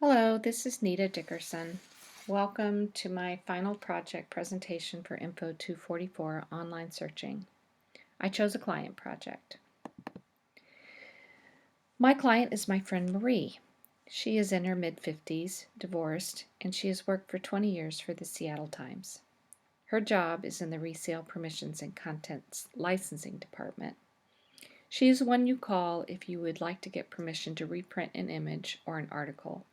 Hello, this is Nita Dickerson. Welcome to my final project presentation for Info 244 online searching. I chose a client project. My client is my friend Marie. She is in her mid-50s, divorced, and she has worked for 20 years for the Seattle Times. Her job is in the Resale Permissions and Contents Licensing Department. She is one you call if you would like to get permission to reprint an image or an article.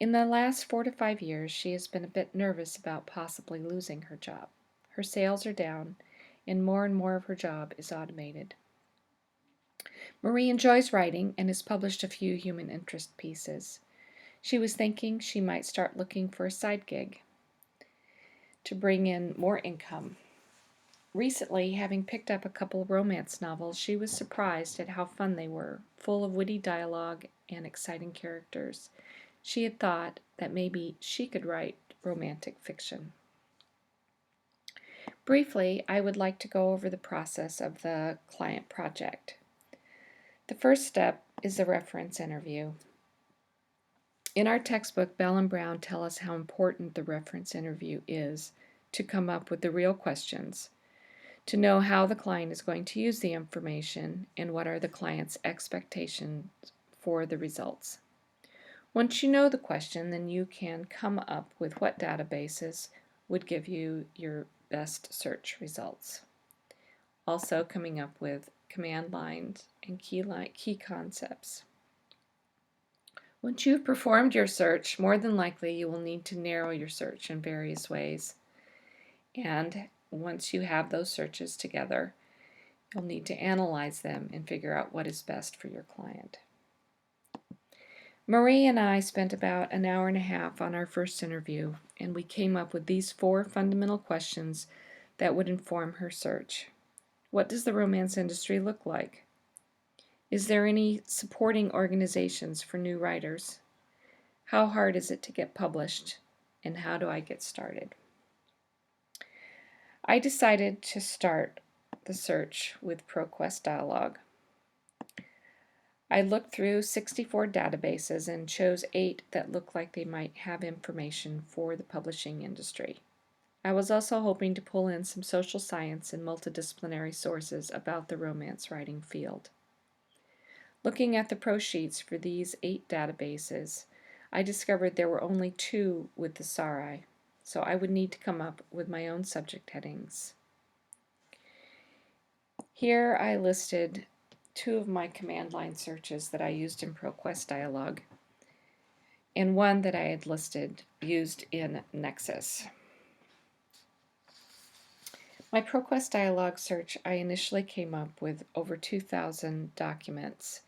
In the last 4 to 5 years, she has been a bit nervous about possibly losing her job. Her sales are down, and more of her job is automated. Marie enjoys writing and has published a few human interest pieces. She was thinking she might start looking for a side gig to bring in more income. Recently, having picked up a couple of romance novels, she was surprised at how fun they were, full of witty dialogue and exciting characters. She had thought that maybe she could write romantic fiction. Briefly, I would like to go over the process of the client project. The first step is the reference interview. In our textbook, Bell and Brown tell us how important the reference interview is to come up with the real questions, to know how the client is going to use the information, and what are the client's expectations for the results. Once you know the question, then you can come up with what databases would give you your best search results. Also coming up with command lines and key concepts. Once you've performed your search, more than likely you will need to narrow your search in various ways. And once you have those searches together, you'll need to analyze them and figure out what is best for your client. Marie and I spent about an hour and a half on our first interview, and we came up with these 4 fundamental questions that would inform her search. What does the romance industry look like? Is there any supporting organizations for new writers? How hard is it to get published? And how do I get started? I decided to start the search with ProQuest Dialog. I looked through 64 databases and chose 8 that looked like they might have information for the publishing industry. I was also hoping to pull in some social science and multidisciplinary sources about the romance writing field. Looking at the pro sheets for these 8 databases, I discovered there were only 2 with the SARI, so I would need to come up with my own subject headings. Here I listed 2 of my command line searches that I used in ProQuest Dialog, and one that I had used in Nexus. My ProQuest Dialog search, I initially came up with over 2,000 documents,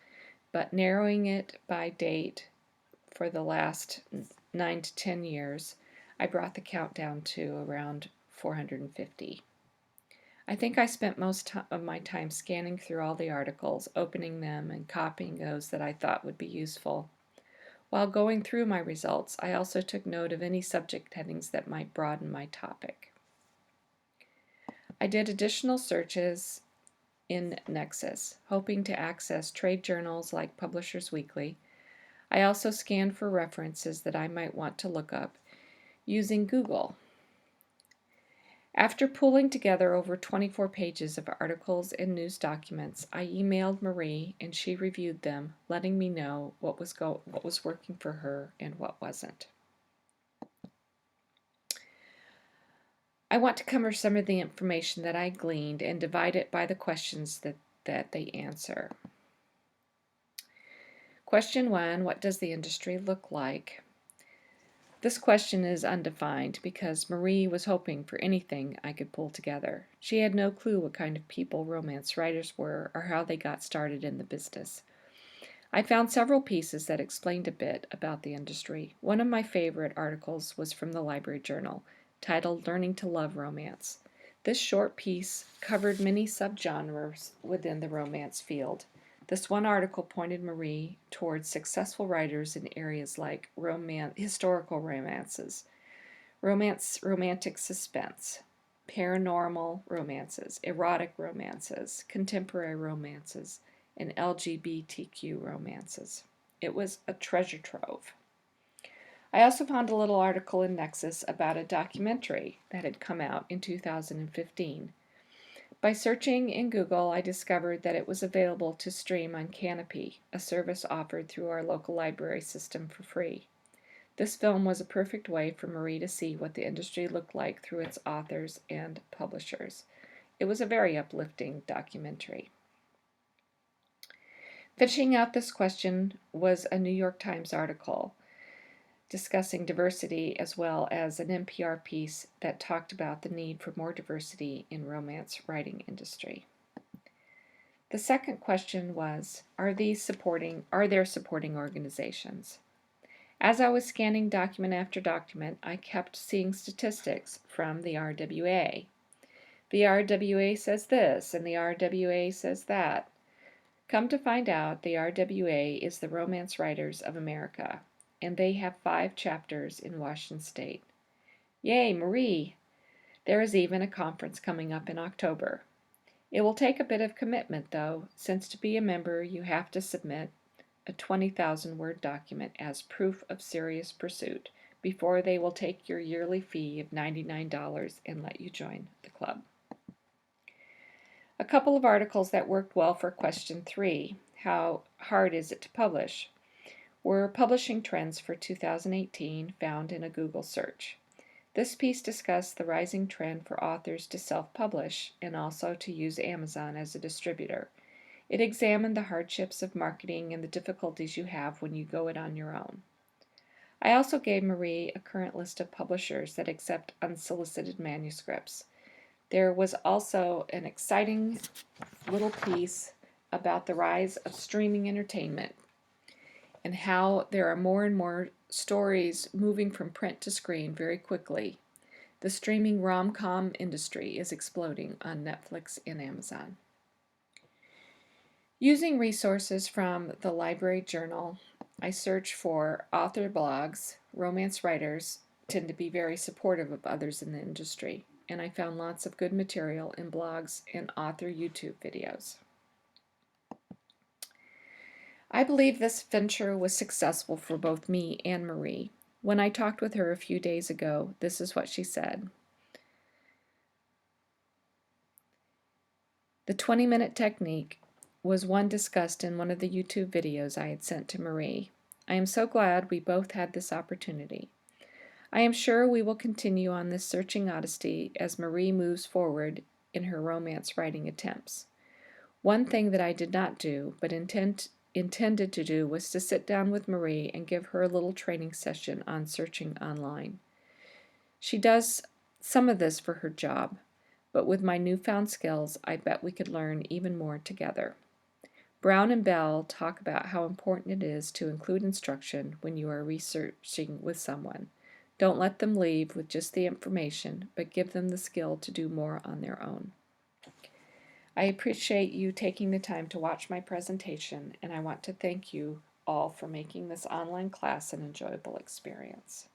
but narrowing it by date for the last 9 to 10 years, I brought the count down to around 450. I think I spent most of my time scanning through all the articles, opening them, and copying those that I thought would be useful. While going through my results, I also took note of any subject headings that might broaden my topic. I did additional searches in Nexus, hoping to access trade journals like Publishers Weekly. I also scanned for references that I might want to look up using Google. After pulling together over 24 pages of articles and news documents, I emailed Marie and she reviewed them, letting me know what was working for her and what wasn't. I want to cover some of the information that I gleaned and divide it by the questions that they answer. Question 1, what does the industry look like? This question is undefined because Marie was hoping for anything I could pull together. She had no clue what kind of people romance writers were or how they got started in the business. I found several pieces that explained a bit about the industry. One of my favorite articles was from the Library Journal, titled Learning to Love Romance. This short piece covered many subgenres within the romance field. This one article pointed Marie towards successful writers in areas like historical romances, romantic suspense, paranormal romances, erotic romances, contemporary romances, and LGBTQ romances. It was a treasure trove. I also found a little article in Nexus about a documentary that had come out in 2015. By searching in Google, I discovered that it was available to stream on Canopy, a service offered through our local library system for free. This film was a perfect way for Marie to see what the industry looked like through its authors and publishers. It was a very uplifting documentary. Finishing out this question was a New York Times article discussing diversity, as well as an NPR piece that talked about the need for more diversity in romance writing industry. The second question was, are there supporting organizations? As I was scanning document after document, I kept seeing statistics from the RWA. The RWA says this, and the RWA says that. Come to find out, the RWA is the Romance Writers of America, and they have 5 chapters in Washington State. Yay, Marie! There is even a conference coming up in October. It will take a bit of commitment, though, since to be a member you have to submit a 20,000-word document as proof of serious pursuit before they will take your yearly fee of $99 and let you join the club. A couple of articles that worked well for question 3, how hard is it to publish, were publishing trends for 2018 found in a Google search. This piece discussed the rising trend for authors to self-publish and also to use Amazon as a distributor. It examined the hardships of marketing and the difficulties you have when you go it on your own. I also gave Marie a current list of publishers that accept unsolicited manuscripts. There was also an exciting little piece about the rise of streaming entertainment and how there are more and more stories moving from print to screen very quickly. The streaming rom-com industry is exploding on Netflix and Amazon. Using resources from the Library Journal, I searched for author blogs. Romance writers tend to be very supportive of others in the industry, and I found lots of good material in blogs and author YouTube videos. I believe this venture was successful for both me and Marie. When I talked with her a few days ago, this is what she said. The 20-minute technique was one discussed in one of the YouTube videos I had sent to Marie. I am so glad we both had this opportunity. I am sure we will continue on this searching odyssey as Marie moves forward in her romance writing attempts. One thing that I did not do, but intended to do, was to sit down with Marie and give her a little training session on searching online. She does some of this for her job, but with my newfound skills, I bet we could learn even more together. Brown and Bell talk about how important it is to include instruction when you are researching with someone. Don't let them leave with just the information, but give them the skill to do more on their own. I appreciate you taking the time to watch my presentation, and I want to thank you all for making this online class an enjoyable experience.